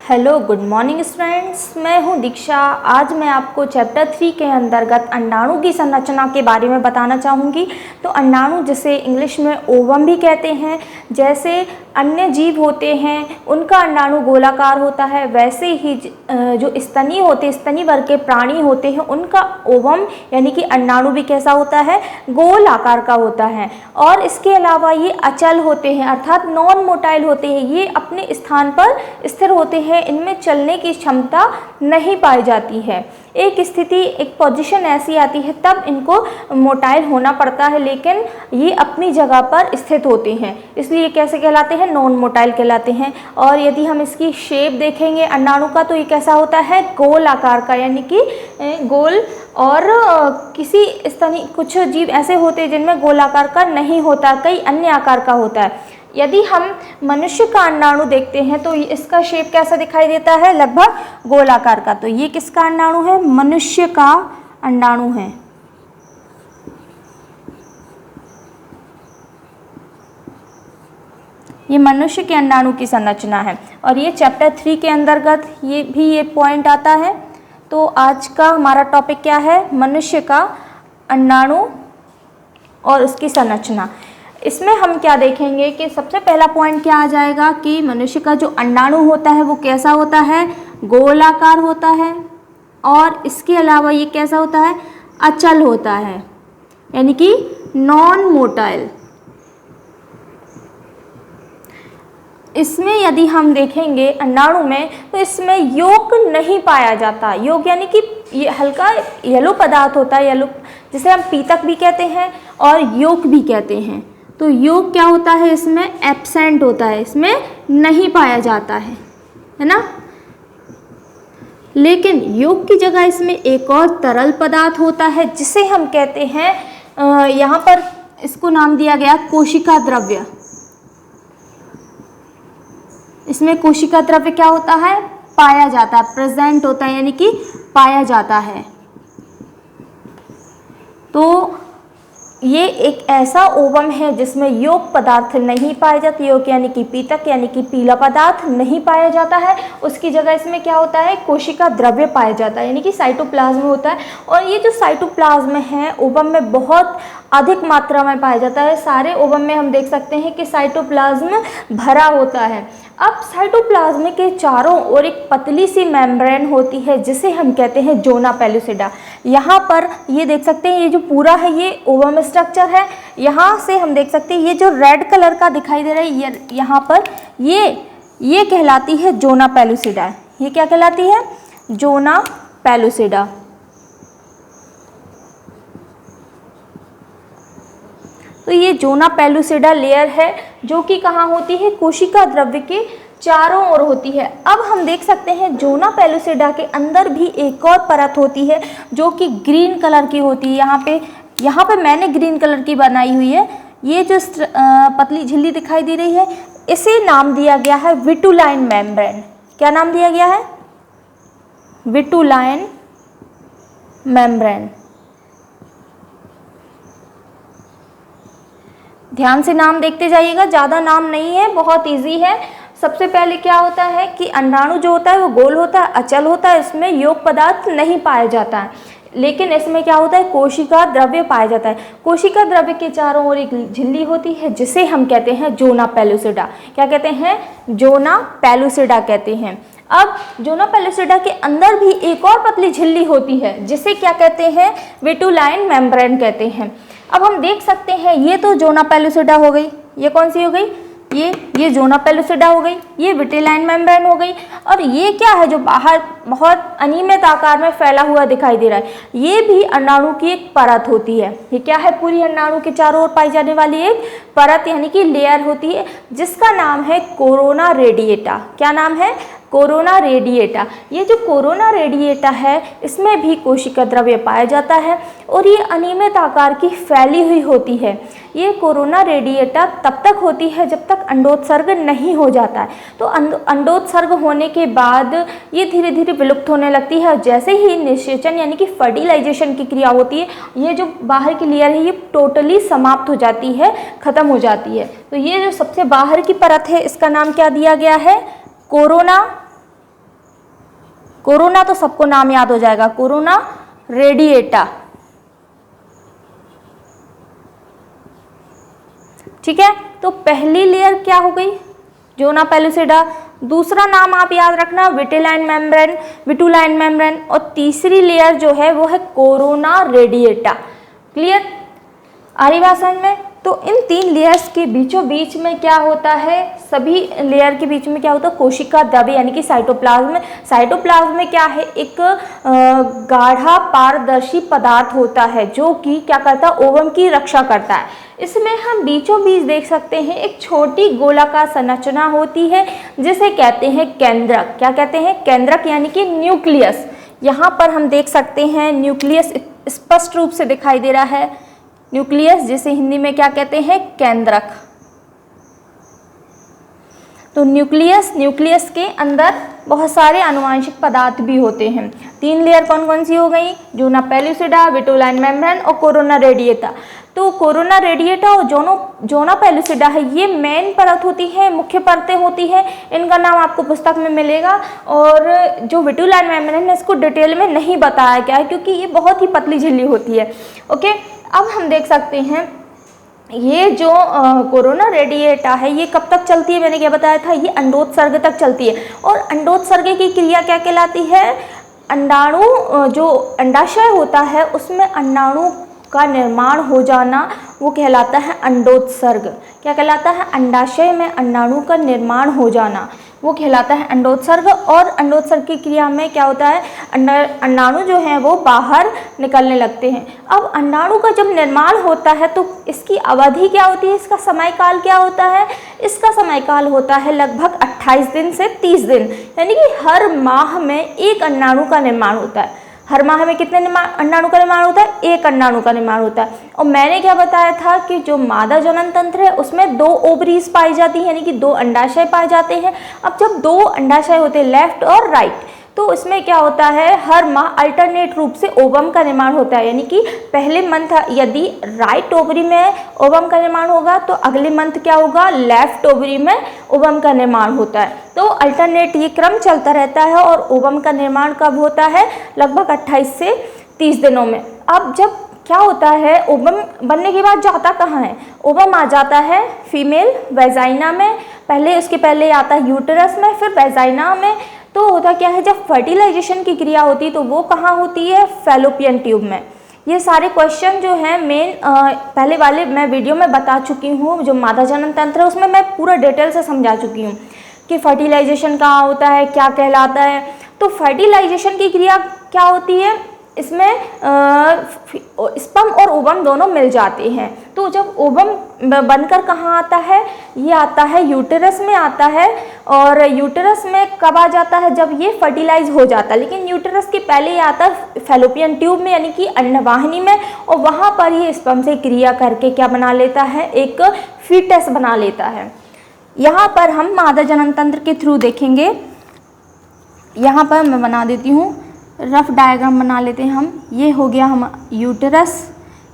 Hello good morning students, मैं हूं दीक्षा। आज मैं आपको चैप्टर 3 के अंतर्गत अंडाणु की संरचना के बारे में बताना चाहूँगी। तो अंडाणु जिसे इंग्लिश में ओवम भी कहते हैं, जैसे अन्य जीव होते हैं उनका अंडाणु गोलाकार होता है, वैसे ही जो स्तनी होते स्तनी वर्ग के प्राणी होते हैं उनका ओवम यानी कि अंडाणु भी कैसा होता है, गोल आकार का होता है। और इसके अलावा ये अचल होते हैं अर्थात नॉन मोटाइल होते हैं, ये अपने स्थान पर स्थिर होते हैं, इनमें चलने की क्षमता नहीं पाई जाती है। एक स्थिति एक पोजीशन ऐसी आती है तब इनको मोटाइल होना पड़ता है, लेकिन ये अपनी जगह पर स्थित होते हैं, इसलिए कैसे कहलाते हैं, नॉन मोटाइल कहलाते हैं। और यदि हम इसकी शेप देखेंगे अंडाणु का तो ये कैसा होता है, गोल आकार का, यानी कि गोल। और किसी स्तनी कुछ जीव ऐसे होते हैं जिनमें गोल आकार का नहीं होता, कई अन्य आकार का होता है। यदि हम मनुष्य का अंडाणु देखते हैं तो इसका शेप कैसा दिखाई देता है, लगभग गोलाकार का। तो ये किसका अंडाणु है, मनुष्य का अंडाणु है। ये मनुष्य के अंडाणु की संरचना है और ये चैप्टर 3 के अंतर्गत ये पॉइंट आता है। तो आज का हमारा टॉपिक क्या है, मनुष्य का अंडाणु और उसकी संरचना। इसमें हम क्या देखेंगे कि सबसे पहला पॉइंट क्या आ जाएगा कि मनुष्य का जो अंडाणु होता है वो कैसा होता है, गोलाकार होता है। और इसके अलावा ये कैसा होता है, अचल होता है, यानी कि नॉन मोटाइल। इसमें यदि हम देखेंगे अंडाणु में तो इसमें योक नहीं पाया जाता। योक यानी कि ये हल्का येलो पदार्थ होता है, येलो, जिसे हम पीतक भी कहते हैं और योक भी कहते हैं। तो योग क्या होता है, इसमें एब्सेंट होता है, इसमें नहीं पाया जाता है ना। लेकिन योग की जगह इसमें एक और तरल पदार्थ होता है जिसे हम कहते हैं, यहाँ पर इसको नाम दिया गया कोशिका द्रव्य। इसमें कोशिका द्रव्य क्या होता है, पाया जाता है, प्रेजेंट होता है, यानी कि पाया जाता है। तो ये एक ऐसा ओवम है जिसमें योक पदार्थ नहीं पाए जाते, योक यानी कि पीतक यानी कि पीला पदार्थ नहीं पाया जाता है। उसकी जगह इसमें क्या होता है, कोशिका द्रव्य पाया जाता है, यानी कि साइटोप्लाज्म होता है। और ये जो साइटोप्लाज्म है ओवम में बहुत अधिक मात्रा में पाया जाता है। सारे ओवम में हम देख सकते हैं कि साइटोप्लाज्म भरा होता है। अब साइटोप्लाज्म के चारों ओर एक पतली सी मेम्ब्रेन होती है जिसे हम कहते हैं जोना पेलुसिडा। यहाँ पर ये देख सकते हैं, ये जो पूरा है ये ओवम स्ट्रक्चर है। यहाँ से हम देख सकते हैं ये जो रेड कलर का दिखाई दे रहा है, ये यहाँ पर ये कहलाती है जोना पेलुसिडा। ये क्या कहलाती है, जोना पेलुसिडा। तो ये जोना पेलुसिडा लेयर है जो कि कहाँ होती है, कोशिका द्रव्य के चारों ओर होती है। अब हम देख सकते हैं जोना पेलुसिडा के अंदर भी एक और परत होती है जो कि ग्रीन कलर की होती है। यहाँ पे मैंने ग्रीन कलर की बनाई हुई है। ये जो पतली झिल्ली दिखाई दे रही है इसे नाम दिया गया है विटुलाइन मेम्ब्रेन। क्या नाम दिया गया है, विटुलाइन मेम्ब्रेन। ध्यान से नाम देखते जाइएगा, ज़्यादा नाम नहीं है, बहुत इजी है। सबसे पहले क्या होता है कि अंडाणु जो होता है वो गोल होता है, अचल होता है, इसमें योक पदार्थ नहीं पाया जाता है। लेकिन इसमें क्या होता है, कोशिका द्रव्य पाया जाता है। कोशिका द्रव्य के चारों ओर एक झिल्ली होती है जिसे हम कहते हैं जोना पेलुसिडा। क्या कहते हैं, जोना पेलुसिडा कहते हैं। अब जोना पेलुसिडा के अंदर भी एक और पतली झिल्ली होती है जिसे क्या कहते हैं, विटुलाइन मेम्ब्रेन कहते हैं। अब हम देख सकते हैं ये तो जोना पेलुसिडा हो गई, ये कौन सी हो गई, ये जोना पेलुसिडा हो गई, ये विटुलाइन मेम्ब्रेन हो गई। और ये क्या है जो बाहर बहुत अनियमित आकार में फैला हुआ दिखाई दे रहा है, ये भी अंडाणु की एक परत होती है। ये क्या है, पूरी अंडाणु के चारों ओर पाई जाने वाली एक परत यानी कि लेयर होती है जिसका नाम है कोरोना रेडिएटा। क्या नाम है, कोरोना रेडिएटा। ये जो कोरोना रेडिएटा है इसमें भी कोशिका द्रव्य पाया जाता है और ये अनियमित आकार की फैली हुई होती है। ये कोरोना रेडिएटा तब तक होती है जब तक अंडोत्सर्ग नहीं हो जाता है। तो अंडोत्सर्ग होने के बाद ये धीरे धीरे विलुप्त होने लगती है और जैसे ही निषेचन यानी कि फर्टिलाइजेशन की क्रिया होती है, ये जो बाहर की लेयर है ये टोटली समाप्त हो जाती है, खत्म हो जाती है। तो ये जो सबसे बाहर की परत है इसका नाम क्या दिया गया है, कोरोना कोरोना तो सबको नाम याद हो जाएगा, कोरोना रेडिएटा, ठीक है। तो पहली लेयर क्या हो गई, ज़ोना पेलुसिडा। दूसरा नाम आप याद रखना विटिलाइन मेम्ब्रेन, विटुलाइन मेम्ब्रेन। और तीसरी लेयर जो है वो है कोरोना रेडिएटा। क्लियर, आ रही बात समझ में। तो इन 3 लेयर्स के बीचों बीच में क्या होता है, सभी लेयर के बीच में क्या होता है, कोशिका द्रव्य यानी कि साइटोप्लाज्म। साइटोप्लाज्म में क्या है, एक गाढ़ा पारदर्शी पदार्थ होता है जो कि क्या करता है, ओवम की रक्षा करता है। इसमें हम बीचों बीच देख सकते हैं एक छोटी गोलाकार संरचना होती है जिसे कहते हैं केंद्रक। क्या कहते हैं, केंद्रक यानी कि न्यूक्लियस। यहाँ पर हम देख सकते हैं न्यूक्लियस स्पष्ट रूप से दिखाई दे रहा है, न्यूक्लियस जिसे हिंदी में क्या कहते हैं, केंद्रक। तो न्यूक्लियस के अंदर बहुत सारे आनुवंशिक पदार्थ भी होते हैं। 3 लेयर कौन कौन सी हो गई, ज़ोना पेलुसिडा, विटुलाइन मेम्ब्रेन और कोरोना रेडिएटा। तो कोरोना रेडिएटा और ज़ोना पेलुसिडा है, ये मेन परत होती है, मुख्य परतें होती हैं। इनका नाम आपको पुस्तक में मिलेगा। और जो विटुलाइन मेम्ब्रेन है इसको डिटेल में नहीं बताया गया है क्योंकि ये बहुत ही पतली झिल्ली होती है। ओके, अब हम देख सकते हैं ये जो कोरोना रेडिएटा है ये कब तक चलती है, मैंने क्या बताया था, ये अंडोत्सर्ग तक चलती है। और अंडोत्सर्ग की क्रिया क्या कहलाती है, अंडाणु जो अंडाशय होता है उसमें अंडाणु का निर्माण हो जाना वो कहलाता है अंडोत्सर्ग। क्या कहलाता है, अंडाशय में अंडाणु का निर्माण हो जाना वो कहलाता है अंडोत्सर्ग। और अंडोत्सर्ग की क्रिया में क्या होता है, अंडाणु जो है वो बाहर निकलने लगते हैं। अब अंडाणु का जब निर्माण होता है तो इसकी अवधि क्या होती है, इसका समय काल क्या होता है, इसका समय काल होता है लगभग 28 दिन से 30 दिन, यानी कि हर माह में एक अंडाणु का निर्माण होता है। हर माह में कितने अंडाणु का निर्माण होता है, एक अंडाणु का निर्माण होता है। और मैंने क्या बताया था कि जो मादा जनन तंत्र है उसमें 2 ओवरीज पाई जाती है, यानी कि 2 अंडाशय पाए जाते हैं। अब जब 2 अंडाशय होते हैं लेफ्ट और राइट, तो इसमें क्या होता है, हर माह अल्टरनेट रूप से ओवम का निर्माण होता है। यानी कि पहले मंथ यदि राइट ओवरी में ओवम का निर्माण होगा तो अगले मंथ क्या होगा, लेफ्ट ओवरी में ओवम का निर्माण होता है। तो अल्टरनेट ये क्रम चलता रहता है। और ओवम का निर्माण कब होता है, लगभग 28 से 30 दिनों में। अब जब क्या होता है, ओवम बनने के बाद जाता कहाँ है, ओवम आ जाता है फीमेल वेजाइना में, उसके पहले आता है यूटेरस में, फिर वेजाइना में। तो होता क्या है, जब फर्टिलाइजेशन की क्रिया होती है तो वो कहाँ होती है, फैलोपियन ट्यूब में। ये सारे क्वेश्चन जो हैं मेन पहले वाले मैं वीडियो में बता चुकी हूँ, जो मादा जनन तंत्र है उसमें मैं पूरा डिटेल से समझा चुकी हूँ कि फर्टिलाइजेशन कहाँ होता है, क्या कहलाता है। तो फर्टिलाइजेशन की क्रिया क्या होती है, इसमें स्पर्म और ओवम दोनों मिल जाते हैं। तो जब ओवम बनकर कहाँ आता है, ये आता है यूटेरस में आता है। और यूटेरस में कब आ जाता है, जब ये फर्टिलाइज हो जाता है। लेकिन यूटेरस के पहले ये आता है फैलोपियन ट्यूब में, यानी कि अंडवाहिनी में। और वहाँ पर ये स्पर्म से क्रिया करके क्या बना लेता है, एक फीटस बना लेता है। यहाँ पर हम मादा जनन तंत्र के थ्रू देखेंगे। यहाँ पर मैं बना देती हूँ, रफ डायग्राम बना लेते हैं हम। ये हो गया हम यूटेरस,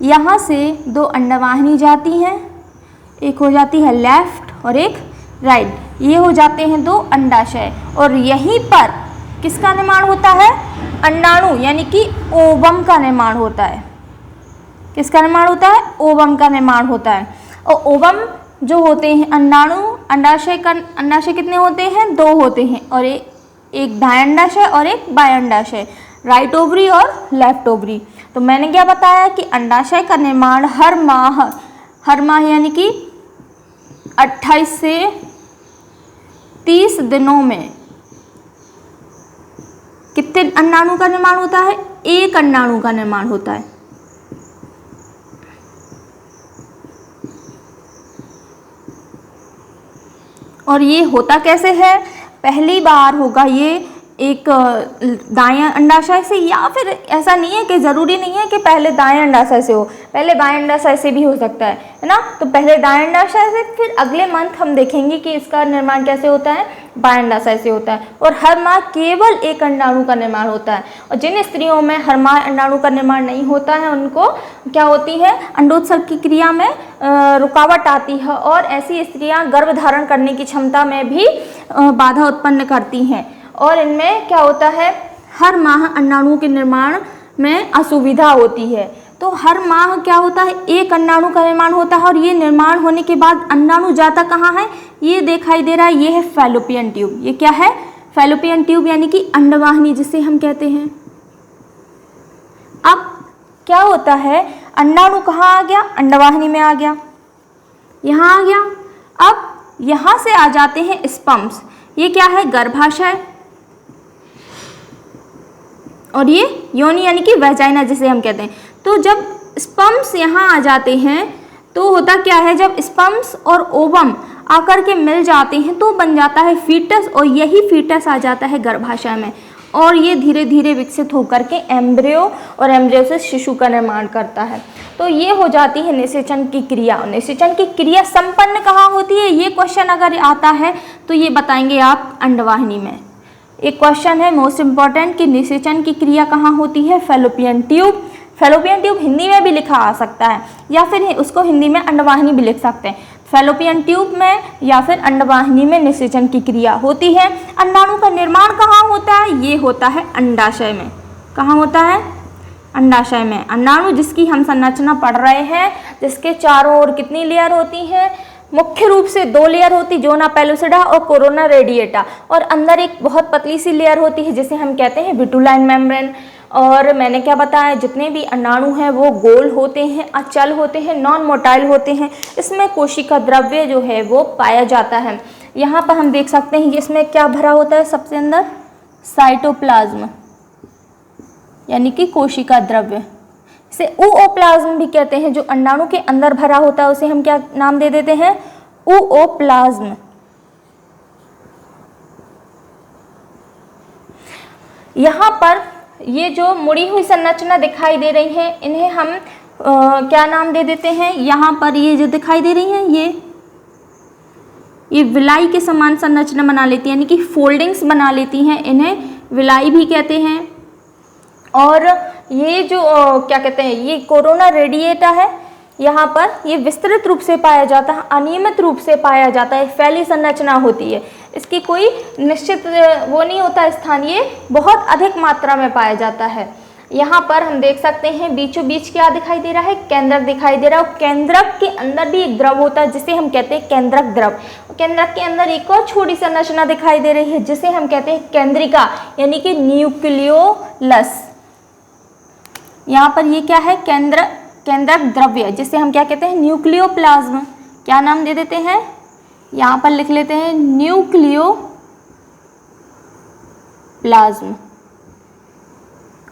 यहाँ से 2 अंडवाहिनी जाती हैं, एक हो जाती है लेफ्ट और एक राइट। ये हो जाते हैं 2 अंडाशय। और यहीं पर किसका निर्माण होता है, अंडाणु यानी कि ओवम का निर्माण होता है। किसका निर्माण होता है, ओवम का निर्माण होता है। और ओवम जो होते हैं अंडाणु, अंडाशय कितने होते हैं, 2 होते हैं। और एक दायांडाशय और एक बायांडाशय, राइट ओवरी और लेफ्ट ओवरी। तो मैंने क्या बताया कि अंडाशय का निर्माण हर माह यानी कि 28 से 30 दिनों में कितने अंडाणु का निर्माण होता है, एक अंडाणु का निर्माण होता है। और ये होता कैसे है, पहली बार होगा ये एक दाएं अंडाशय से, या फिर ऐसा नहीं है कि ज़रूरी नहीं है कि पहले दाएं अंडाशय से हो, पहले बाएं अंडाशय से भी हो सकता है ना। तो पहले दाएं अंडाशय से, फिर अगले मंथ हम देखेंगे कि इसका निर्माण कैसे होता है, बाएं अंडाशय से होता है। और हर माह केवल एक अंडाणु का निर्माण होता है। और जिन स्त्रियों में हर माह अंडाणु का निर्माण नहीं होता है उनको क्या होती है, अंडोत्सर्ग की क्रिया में रुकावट आती है। और ऐसी स्त्रियां गर्भ धारण करने की क्षमता में भी बाधा उत्पन्न करती हैं। और इनमें क्या होता है, हर माह अंडाणुओं के निर्माण में असुविधा होती है। तो हर माह क्या होता है, एक अंडाणु का निर्माण होता है और ये निर्माण होने के बाद अंडाणु जाता कहाँ है, ये दिखाई दे रहा है, ये है फैलोपियन ट्यूब। ये क्या है, फैलोपियन ट्यूब यानी कि अंडवाहिनी जिसे हम कहते हैं। अब क्या होता है, अंडाणु कहाँ आ गया, अंडवाहिनी में आ गया, यहाँ आ गया। अब यहाँ से आ जाते हैं स्पर्म्स। ये क्या है, गर्भाशय, और ये योनि यानी कि वैजाइना जिसे हम कहते हैं। तो जब स्पर्म्स यहाँ आ जाते हैं तो होता क्या है, जब स्पर्म्स और ओवम आकर के मिल जाते हैं तो बन जाता है फीटस, और यही फीटस आ जाता है गर्भाशय में, और ये धीरे धीरे विकसित होकर के एम्ब्रियो, और एम्ब्रियो से शिशु का निर्माण करता है। तो ये हो जाती है निषेचन की क्रिया। निषेचन की क्रिया संपन्न कहाँ होती है, ये क्वेश्चन अगर आता है तो ये बताएंगे आप अंडवाहिनी में। एक क्वेश्चन है मोस्ट इम्पॉर्टेंट कि निषेचन की क्रिया कहाँ होती है, fallopian tube. Fallopian tube Hindi में भी लिखा आ सकता है, या फिर उसको हिंदी में अंडवाहिनी भी लिख सकते हैं। फैलोपियन ट्यूब में या फिर अंडवाहिनी में निषेचन की क्रिया होती है। अंडाणु का निर्माण कहाँ होता है, ये होता है अंडाशय में। कहाँ होता है, अंडाशय में। अंडाणु जिसकी हम संरचना पढ़ रहे हैं, जिसके चारों ओर कितनी लेयर होती हैं, मुख्य रूप से 2 लेयर होती, जोना पेलुसिडा और कोरोना रेडिएटा, और अंदर एक बहुत पतली सी लेयर होती है जिसे हम कहते हैं विटुलाइन मेम्ब्रेन। और मैंने क्या बताया, जितने भी अंडाणु हैं वो गोल होते हैं, अचल होते हैं, नॉन मोटाइल होते हैं। इसमें कोशिका द्रव्य जो है वो पाया जाता है। यहाँ पर हम देख सकते हैं इसमें क्या भरा होता है, सबसे अंदर साइटोप्लाज्म यानी कि कोशिका द्रव्य, इसे ooप्लाज्म भी कहते हैं। जो अंडाणु के अंदर भरा होता है उसे हम क्या नाम दे देते हैं, ooप्लाज्म। यहाँ पर ये जो मुड़ी हुई संरचना दिखाई दे रही है, इन्हें हम क्या नाम दे देते हैं, यहाँ पर ये जो दिखाई दे रही हैं ये विलाई के समान संरचना बना लेती है, यानी कि फोल्डिंग्स बना लेती हैं, इन्हें विलाई भी कहते हैं। और ये जो क्या कहते हैं, ये कोरोना रेडिएटा है, यहाँ पर ये विस्तृत रूप से पाया जाता है, अनियमित रूप से पाया जाता है, फैली संरचना होती है, इसकी कोई निश्चित वो नहीं होता स्थान, ये बहुत अधिक मात्रा में पाया जाता है। यहाँ पर हम देख सकते हैं बीचों बीच क्या दिखाई दे रहा है, केंद्रक दिखाई दे रहा है। केंद्रक के अंदर भी एक द्रव होता है जिसे हम कहते हैं केंद्रक द्रव। केंद्रक के अंदर एक और छोटी संरचना दिखाई दे रही है जिसे हम कहते हैं केंद्रिका यानी कि न्यूक्लियोलस। यहाँ पर ये क्या है, केंद्रक द्रव्य जिसे हम क्या कहते हैं, न्यूक्लियोप्लाज्म। क्या नाम दे देते हैं, यहाँ पर लिख लेते हैं न्यूक्लियोप्लाज्म।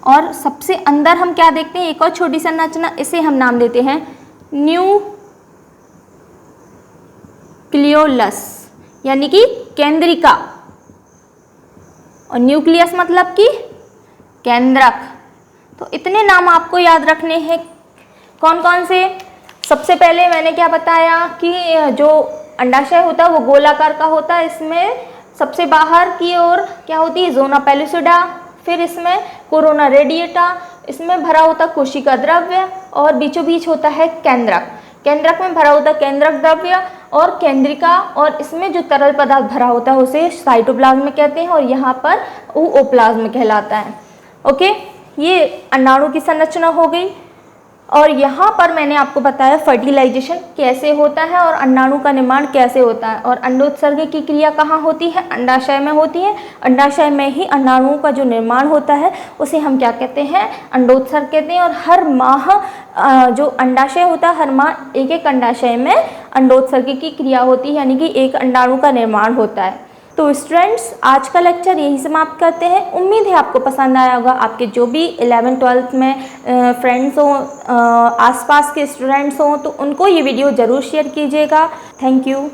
और सबसे अंदर हम क्या देखते हैं, एक और छोटी संरचना, इसे हम नाम देते हैं न्यूक्लियोलस यानी कि केंद्रिका, और न्यूक्लियस मतलब कि केंद्रक। तो इतने नाम आपको याद रखने हैं। कौन कौन से, सबसे पहले मैंने क्या बताया कि जो अंडाशय होता है वो गोलाकार का होता है, इसमें सबसे बाहर की ओर क्या होती है, ज़ोना पेलुसिडा, फिर इसमें कोरोना रेडिएटा, इसमें भरा होता कोशिका द्रव्य, और बीचों बीच होता है केंद्रक। केंद्रक में भरा होता केंद्रक द्रव्य और केंद्रिका, और इसमें जो तरल पदार्थ भरा होता है उसे साइटोप्लाज्म कहते हैं, और यहाँ पर ooप्लाज्म कहलाता है। ओके, ये अंडाणु की संरचना हो गई। और यहाँ पर मैंने आपको बताया फर्टिलाइजेशन कैसे होता है और अंडाणु का निर्माण कैसे होता है, और अंडोत्सर्ग की क्रिया कहाँ होती है, अंडाशय में होती है। अंडाशय में ही अंडाणुओं का जो निर्माण होता है उसे हम क्या कहते हैं, अंडोत्सर्ग कहते हैं। और हर माह जो अंडाशय होता है, हर माह एक एक अंडाशय में अंडोत्सर्ग की क्रिया होती है, यानी कि एक अंडाणु का निर्माण होता है। तो स्टूडेंट्स, आज का लेक्चर यही समाप्त करते हैं। उम्मीद है आपको पसंद आया होगा। आपके जो भी 11th-12th में फ्रेंड्स हों, आसपास के स्टूडेंट्स हों, तो उनको ये वीडियो ज़रूर शेयर कीजिएगा। Thank you.